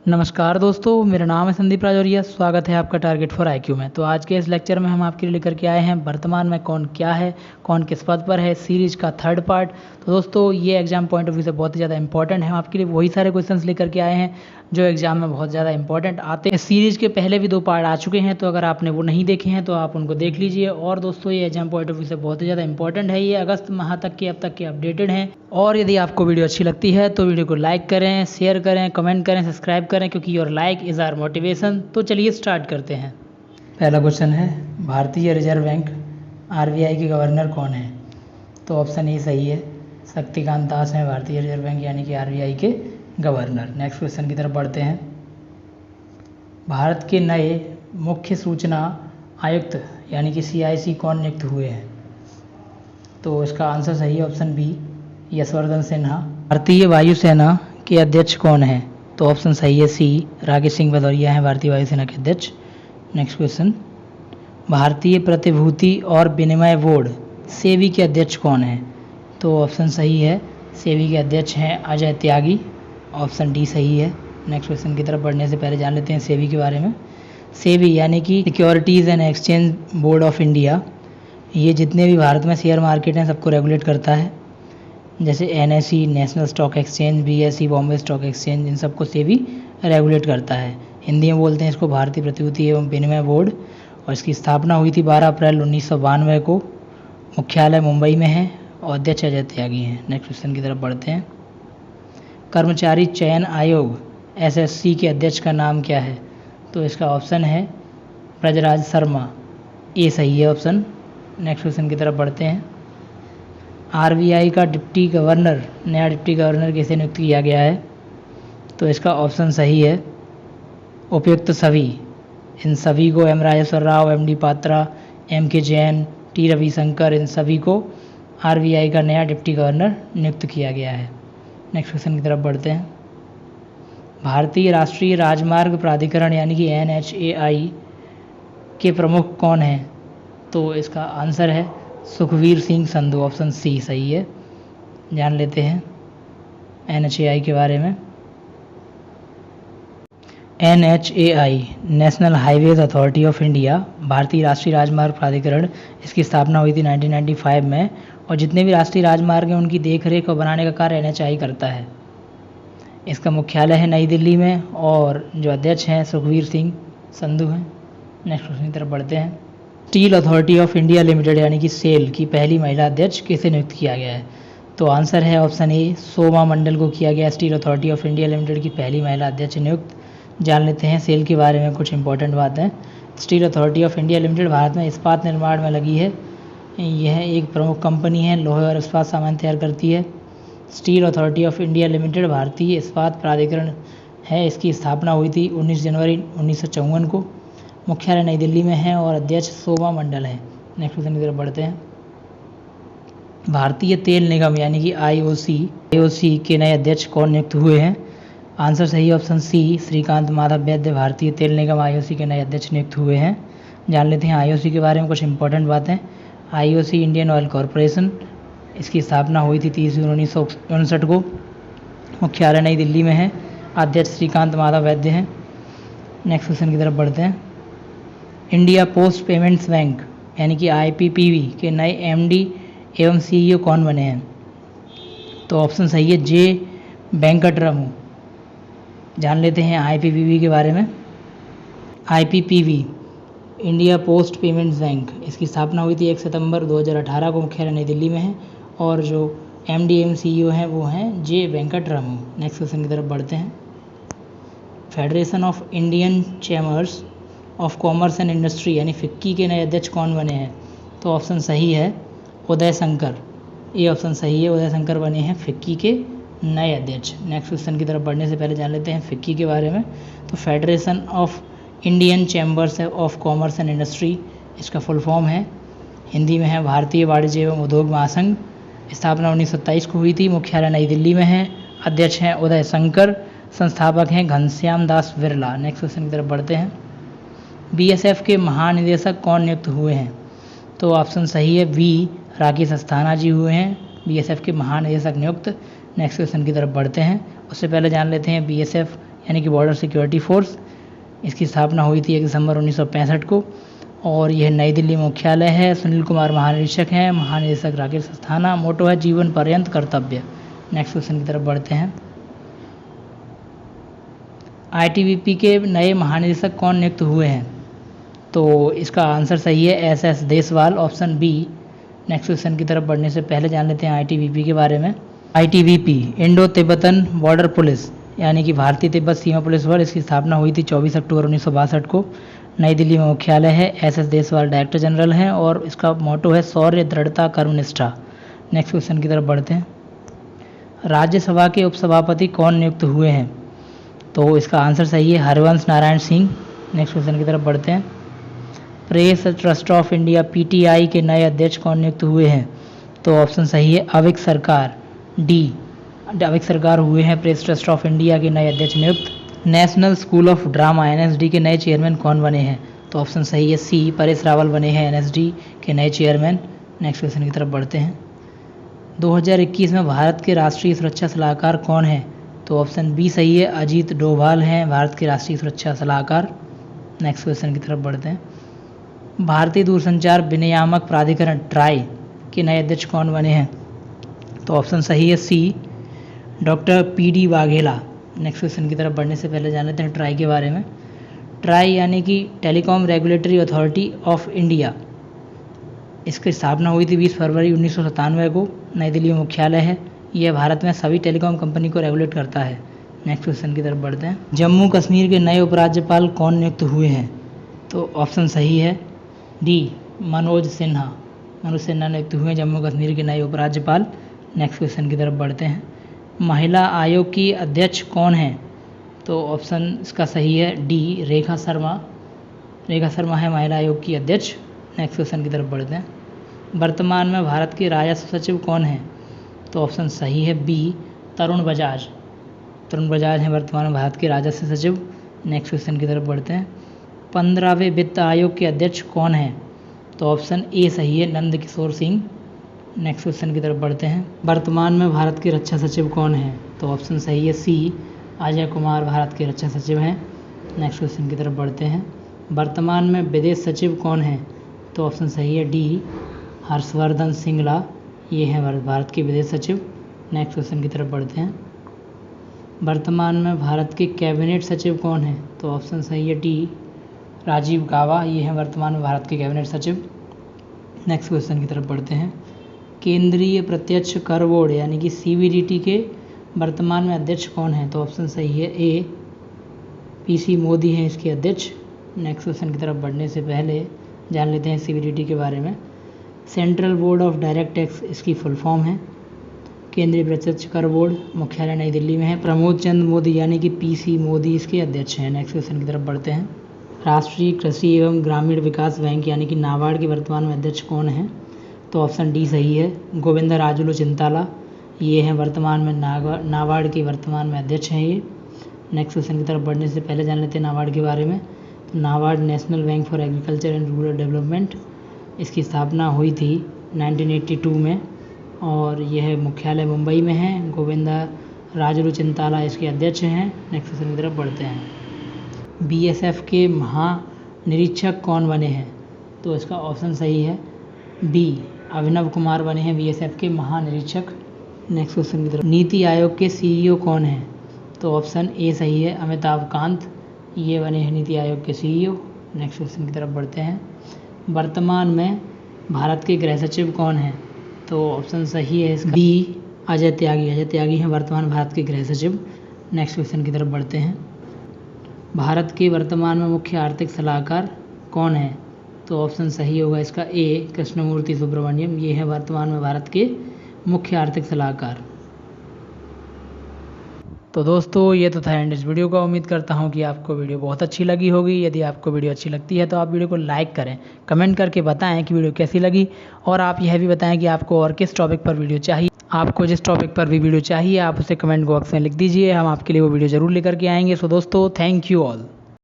नमस्कार दोस्तों, मेरा नाम है संदीप राजौरिया। स्वागत है आपका टारगेट फॉर आईक्यू में। तो आज के इस लेक्चर में हम आपके लिए लेकर के आए हैं वर्तमान में कौन क्या है, कौन किस पद पर है, सीरीज का थर्ड पार्ट। तो दोस्तों ये एग्जाम पॉइंट ऑफ व्यू से बहुत ही ज़्यादा इंपॉर्टेंट है। हम आपके लिए वही सारे क्वेश्चंस लेकर के आए हैं जो एग्जाम में बहुत ज़्यादा इंपॉर्टेंट आते हैं। सीरीज के पहले भी 2 पार्ट आ चुके हैं, तो अगर आपने वो नहीं देखे हैं तो आप उनको देख लीजिए। और दोस्तों ये एग्जाम पॉइंट ऑफ व्यू से बहुत ही ज़्यादा इंपॉर्टेंट है। ये अगस्त माह तक के अब तक के अपडेटेड हैं। और यदि आपको वीडियो अच्छी लगती है तो वीडियो को लाइक करें, शेयर करें, कमेंट करें, सब्सक्राइब करें, क्योंकि your like is our motivation. तो चलिए स्टार्ट करते हैं। पहला क्वेश्चन है, भारतीय रिजर्व बैंक आरबीआई के गवर्नर कौन है? तो ऑप्शन ए सही है, शक्तिकांत दास हैं भारतीय रिजर्व बैंक यानी कि आरबीआई के गवर्नर। नेक्स्ट क्वेश्चन की तरफ बढ़ते हैं। भारत के नए मुख्य सूचना आयुक्त यानी कि सीआईसी कौन नियुक्त हुए हैं? तो इसका आंसर सही है ऑप्शन बी, यशवर्धन सिन्हा। भारतीय वायुसेना के अध्यक्ष कौन हैं? तो ऑप्शन सही है सी, राकेश सिंह भदौरिया हैं भारतीय वायुसेना के अध्यक्ष। नेक्स्ट क्वेश्चन, भारतीय प्रतिभूति और विनिमय बोर्ड सेबी के अध्यक्ष कौन हैं? तो ऑप्शन सही है, सेबी के अध्यक्ष हैं अजय त्यागी। ऑप्शन डी सही है। नेक्स्ट क्वेश्चन की तरफ बढ़ने से पहले जान लेते हैं सेबी के बारे में। सेबी यानी कि securities and exchange board of India, ये जितने भी भारत में शेयर मार्केट हैं सबको रेगुलेट करता है। जैसे NSE national stock exchange, BSE Bombay stock exchange, इन सबको सेबी रेगुलेट करता है। हिंदी में बोलते हैं इसको भारतीय प्रतिभूति एवं विनिमय बोर्ड। और इसकी स्थापना हुई थी 12 अप्रैल 1992 को। मुख्यालय मुंबई में है और अध्यक्ष अजय त्यागी हैं। नेक्स्ट क्वेश्चन की तरफ बढ़ते हैं। कर्मचारी चयन आयोग एसएससी के अध्यक्ष का नाम क्या है? तो इसका ऑप्शन है ब्रजराज शर्मा। ये सही है ऑप्शन। नेक्स्ट क्वेश्चन की तरफ बढ़ते हैं। आरबीआई का डिप्टी गवर्नर, नया डिप्टी गवर्नर किसे नियुक्त किया गया है? तो इसका ऑप्शन सही है, उपयुक्त सभी। इन सभी को M Rajeshwar Rao, M D Patra, M K Jain, T Ravishankar, इन सभी को आरबीआई का नया डिप्टी गवर्नर नियुक्त किया गया है। नेक्स्ट क्वेश्चन की तरफ बढ़ते हैं। भारतीय राष्ट्रीय राजमार्ग प्राधिकरण यानी कि NHAI के प्रमुख कौन हैं? तो इसका आंसर है सुखवीर सिंह संधू। ऑप्शन सी सही है। जान लेते हैं NHAI के बारे में। NHAI national highways authority of India, भारतीय राष्ट्रीय राजमार्ग प्राधिकरण, इसकी स्थापना हुई थी 1995 में। और जितने भी राष्ट्रीय राजमार्ग हैं उनकी देखरेख और बनाने का कार्य NHAI करता है। इसका मुख्यालय है नई दिल्ली में और जो अध्यक्ष हैं सुखवीर सिंह संधू हैं। नेक्स्ट क्वेश्चन की तरफ बढ़ते हैं। Steel authority of India limited यानी कि सेल की पहली महिला अध्यक्ष किसे नियुक्त किया गया है? तो आंसर है ऑप्शन ए, सोमा मंडल को किया गया steel authority of India limited की पहली महिला अध्यक्ष नियुक्त। जान लेते हैं सेल के बारे में कुछ इंपॉर्टेंट बातें। Steel authority of India limited Bharat में इस्पात निर्माण में लगी है। यह एक प्रमुख कंपनी है, लोहे और इस्पात सामान तैयार करती है। Steel authority of India limited भारतीय इस्पात प्राधिकरण है। इसकी स्थापना हुई थी 19 जनवरी 1954 को। मुख्यालय नई दिल्ली में है और अध्यक्ष सोमा मंडल है। नेक्स्ट क्वेश्चन की तरफ बढ़ते हैं। भारतीय तेल निगम यानी कि आईओसी के नए अध्यक्ष कौन नियुक्त हुए हैं? आंसर सही है ऑप्शन सी, श्रीकांत माधव वैद्य भारतीय तेल निगम आईओसी के नए अध्यक्ष नियुक्त हुए हैं। जान लेते हैं आईओसी के बारे में कुछ इंपॉर्टेंट बातें। आईओसी इंडियन ऑयल कॉरपोरेशन, इसकी स्थापना हुई थी 30 जून 1959 को। मुख्यालय नई दिल्ली में है, अध्यक्ष श्रीकांत माधव वैद्य हैं। नेक्स्ट क्वेश्चन की तरफ बढ़ते हैं। इंडिया पोस्ट पेमेंट्स बैंक यानी कि IPPB के नए MD एवं CEO कौन बने हैं? तो ऑप्शन सही है जे वेंकटरमू। जान लेते हैं IPPB के बारे में। IPPB India post payments bank, इसकी स्थापना हुई थी 1 सितंबर 2018 को। मुख्यालय नई दिल्ली में है और जो MD एवं CEO हैं वो हैं जे वेंकटरमू। नेक्स्ट क्वेश्चन की तरफ बढ़ते हैं। Federation of Indian chambers of commerce and industry यानी फिक्की के नए अध्यक्ष कौन बने हैं? तो ऑप्शन सही है उदय शंकर। ये ऑप्शन सही है, उदय शंकर बने हैं फिक्की के नए अध्यक्ष। नेक्स्ट क्वेश्चन की तरफ बढ़ने से पहले जान लेते हैं फिक्की के बारे में। तो federation of Indian chambers of commerce and industry, इसका फुल फॉर्म है, हिंदी में है भारतीय वाणिज्य एवं उद्योग महासंघ। स्थापना 1927 को हुई थी। मुख्यालय नई दिल्ली में है, अध्यक्ष हैं उदय शंकर, संस्थापक हैं घनश्याम दास बिरला। नेक्स्ट क्वेश्चन की तरफ बढ़ते हैं। BSF के महानिदेशक कौन नियुक्त हुए हैं? तो ऑप्शन सही है बी, राकेश अस्थाना जी हुए हैं BSF के महानिदेशक नियुक्त। नेक्स्ट क्वेश्चन की तरफ बढ़ते हैं। उससे पहले जान लेते हैं BSF यानी कि बॉर्डर सिक्योरिटी फोर्स। इसकी स्थापना हुई थी 1 दिसंबर 1965 को और यह नई दिल्ली में मुख्यालय है। सुनील कुमार महानिरीक्षक हैं। महानिदेशक राकेश अस्थाना। मोटो है जीवन पर्यंत कर्तव्य। नेक्स्ट क्वेश्चन की तरफ बढ़ते हैं। आईटीबीपी के नए महानिदेशक कौन नियुक्त हुए हैं? तो इसका आंसर सही है SS Deswal, option B. Next question की तरफ बढ़ने से पहले जान लेते हैं आईटीबीपी के बारे में। ITBP Indo Tibetan border police यानी कि भारतीय तिब्बत सीमा पुलिस बल। इसकी स्थापना हुई थी 24 अक्टूबर 1962 को। नई दिल्ली में मुख्यालय है। एसएस देसवाल डायरेक्टर जनरल हैं और इसका मोटो है शौर्य, दृढ़ता, कर्मनिष्ठा। नेक्स्ट क्वेश्चन की तरफ बढ़ते हैं। राज्यसभा के उपसभापति कौन नियुक्त हुए हैं? तो इसका आंसर सही है हरिवंश नारायण सिंह। नेक्स्ट क्वेश्चन की तरफ बढ़ते हैं। Press trust of India PTI के नए अध्यक्ष कौन नियुक्त हुए हैं? तो ऑप्शन सही है अविक सरकार, डी। अविक सरकार हुए हैं प्रेस ट्रस्ट ऑफ इंडिया के नए अध्यक्ष नियुक्त। National school of drama NSD के नए चेयरमैन कौन बने हैं? तो ऑप्शन सही है सी, परेश रावल बने हैं एनएसडी के नए चेयरमैन। नेक्स्ट क्वेश्चन की तरफ बढ़ते हैं। 2021 में भारत के राष्ट्रीय सुरक्षा सलाहकार कौन है? तो ऑप्शन बी सही है अजीत डोभाल हैं भारत के राष्ट्रीय सुरक्षा सलाहकार। नेक्स्ट क्वेश्चन की तरफ बढ़ते हैं। भारतीय दूरसंचार विनियामक प्राधिकरण ट्राई के नए अध्यक्ष कौन बने हैं? तो ऑप्शन सही है C, doctor P D Vaghela. Next question की तरफ बढ़ने से पहले जान लेते हैं ट्राई के बारे में। ट्राई यानी कि telecom regulatory authority of India. इसकी स्थापना हुई थी 20 फरवरी 1997 को। नई दिल्ली में मुख्यालय है। यह भारत में सभी टेलीकॉम कंपनी को रेगुलेट करता है। नेक्स्ट क्वेश्चन की तरफ बढ़ते हैं। जम्मू कश्मीर के नए उपराज्यपाल कौन नियुक्त हुए हैं? तो ऑप्शन सही है डी, मनोज सिन्हा। मनोज सिन्हा नियुक्त हुए जम्मू कश्मीर के नए उपराज्यपाल। नेक्स्ट क्वेश्चन की तरफ बढ़ते हैं। महिला आयोग की अध्यक्ष कौन है? तो ऑप्शन इसका सही है डी, रेखा शर्मा। रेखा शर्मा है महिला आयोग की अध्यक्ष। नेक्स्ट क्वेश्चन की तरफ बढ़ते हैं। वर्तमान में भारत के राजस्व सचिव कौन है? तो ऑप्शन सही है बी, तरुण बजाज। तरुण बजाज हैं वर्तमान में भारत के राजस्व सचिव। नेक्स्ट क्वेश्चन की तरफ बढ़ते हैं। 15वें वित्त आयोग के अध्यक्ष कौन हैं? तो ऑप्शन ए सही है नंद किशोर सिंह। नेक्स्ट क्वेश्चन की तरफ बढ़ते हैं। वर्तमान में भारत के रक्षा सचिव कौन हैं? तो ऑप्शन सही है सी, अजय कुमार भारत के रक्षा सचिव हैं। नेक्स्ट क्वेश्चन की तरफ बढ़ते हैं। वर्तमान में विदेश सचिव कौन हैं? तो ऑप्शन सही है डी, हर्षवर्धन श्रृंगला। ये हैं भारत के विदेश सचिव। नेक्स्ट क्वेश्चन की तरफ बढ़ते हैं। वर्तमान में भारत के कैबिनेट सचिव कौन हैं? तो ऑप्शन सही है डी, राजीव गाबा। ये हैं वर्तमान में भारत के कैबिनेट सचिव। नेक्स्ट क्वेश्चन की तरफ बढ़ते हैं। केंद्रीय प्रत्यक्ष कर बोर्ड यानी कि सीबीडीटी के वर्तमान में अध्यक्ष कौन हैं? तो ऑप्शन सही है ए, पीसी मोदी हैं इसके अध्यक्ष। नेक्स्ट क्वेश्चन की तरफ बढ़ने से पहले जान लेते हैं सीबीडीटी के बारे में। Central board of direct tax इसकी फुल फॉर्म है। केंद्रीय प्रत्यक्ष कर बोर्ड मुख्यालय नई दिल्ली में है। प्रमोद चंद्र मोदी यानी कि पीसी मोदी इसके अध्यक्ष हैं। नेक्स्ट क्वेश्चन की तरफ बढ़ते हैं। राष्ट्रीय कृषि एवं ग्रामीण विकास बैंक यानी कि नाबार्ड के वर्तमान में अध्यक्ष कौन हैं? तो ऑप्शन डी सही है, गोविंदा राजुलु चिंताला। ये हैं वर्तमान में नाबार्ड के वर्तमान में अध्यक्ष हैं ये। नेक्स्ट क्वेश्चन की तरफ बढ़ने से पहले जान लेते हैं नाबार्ड के बारे में। तो NABARD national bank for agriculture and rural development. इसकी स्थापना हुई थी 1982 में और यह मुख्यालय मुंबई में है। गोविंदा राजुलु चिंताला इसके अध्यक्ष हैं। नेक्स्ट क्वेश्चन की तरफ बढ़ते हैं। बीएसएफ के महानिरीक्षक कौन बने हैं? तो इसका ऑप्शन सही है बी, अभिनव कुमार बने हैं बीएसएफ के महानिरीक्षक। नेक्स्ट क्वेश्चन की तरफ। नीति आयोग के सीईओ कौन हैं? तो ऑप्शन ए सही है, अमिताभ कांत। ये बने हैं नीति आयोग के सीईओ। नेक्स्ट क्वेश्चन की तरफ बढ़ते हैं। वर्तमान में भारत के गृह सचिव कौन हैं? तो ऑप्शन सही है इसका बी, अजय त्यागी। अजय त्यागी हैं वर्तमान भारत के गृह सचिव। नेक्स्ट क्वेश्चन की तरफ बढ़ते हैं। भारत के वर्तमान में मुख्य आर्थिक सलाहकार कौन है? तो ऑप्शन सही होगा इसका ए, कृष्णमूर्ति सुब्रमण्यम। ये है वर्तमान में भारत के मुख्य आर्थिक सलाहकार। तो दोस्तों ये तो था एंड इस वीडियो का। उम्मीद करता हूँ कि आपको वीडियो बहुत अच्छी लगी होगी। यदि आपको वीडियो अच्छी लगती है तो आप वीडियो को लाइक करें, कमेंट करके बताएं कि वीडियो कैसी लगी और आप यह भी बताएं कि आपको और किस टॉपिक पर वीडियो चाहिए। आपको जिस टॉपिक पर भी वीडियो चाहिए आप उसे कमेंट बॉक्स में लिख दीजिए, हम आपके लिए वो वीडियो ज़रूर लेकर के आएंगे। सो दोस्तों थैंक यू ऑल।